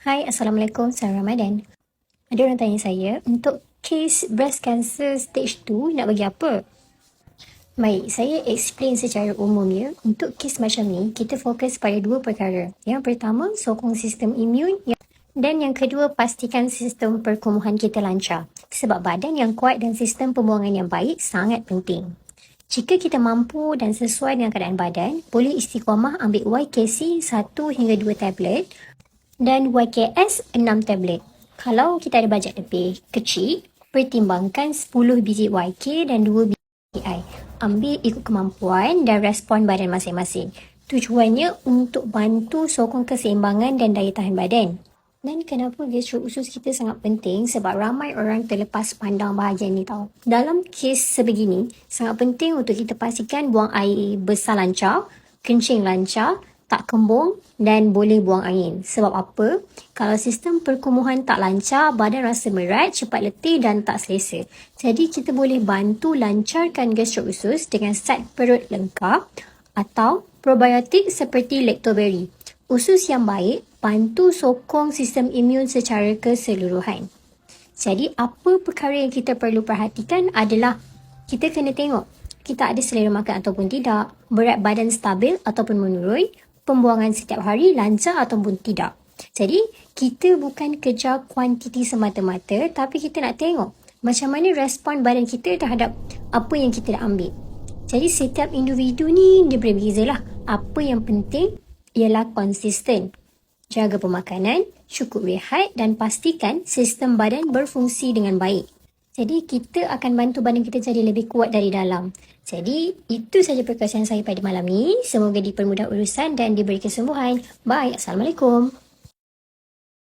Hai, Assalamualaikum, selamat Ramadan. Ada orang tanya saya, untuk kes breast cancer stage 2 nak bagi apa? Baik, saya explain secara umum ya. Untuk kes macam ni, kita fokus pada dua perkara. Yang pertama, sokong sistem imun dan yang kedua, pastikan sistem perkumuhan kita lancar. Sebab badan yang kuat dan sistem pembuangan yang baik sangat penting. Jika kita mampu dan sesuai dengan keadaan badan, boleh istiqamah ambil YKC 1 hingga 2 tablet dan YKS 6 tablet. Kalau kita ada bajet lebih kecil, pertimbangkan 10 biji YK dan 2 biji YKI. Ambil ikut kemampuan dan respon badan masing-masing. Tujuannya untuk bantu sokong keseimbangan dan daya tahan badan. Dan kenapa gastro usus kita sangat penting? Sebab ramai orang terlepas pandang bahagian ni tau. Dalam kes sebegini, sangat penting untuk kita pastikan buang air besar lancar, kencing lancar, tak kembung dan boleh buang angin. Sebab apa? Kalau sistem perkumuhan tak lancar, badan rasa berat, cepat letih dan tak selesa. Jadi kita boleh bantu lancarkan gastro usus dengan set perut lengkap atau probiotik seperti lactoberry. Usus yang baik bantu sokong sistem imun secara keseluruhan. Jadi apa perkara yang kita perlu perhatikan adalah kita kena tengok kita ada selera makan ataupun tidak, berat badan stabil ataupun menurun, pembuangan setiap hari lancar ataupun tidak. Jadi, kita bukan kejar kuantiti semata-mata, tapi kita nak tengok macam mana respon badan kita terhadap apa yang kita dah ambil. Jadi, setiap individu ni dia berbeza lah. Apa yang penting ialah konsisten. Jaga pemakanan, cukup rehat dan pastikan sistem badan berfungsi dengan baik. Jadi kita akan bantu badan kita jadi lebih kuat dari dalam. Jadi itu saja perkongsian saya pada malam ni. Semoga dipermudah urusan dan diberi kesembuhan. Bye. Assalamualaikum.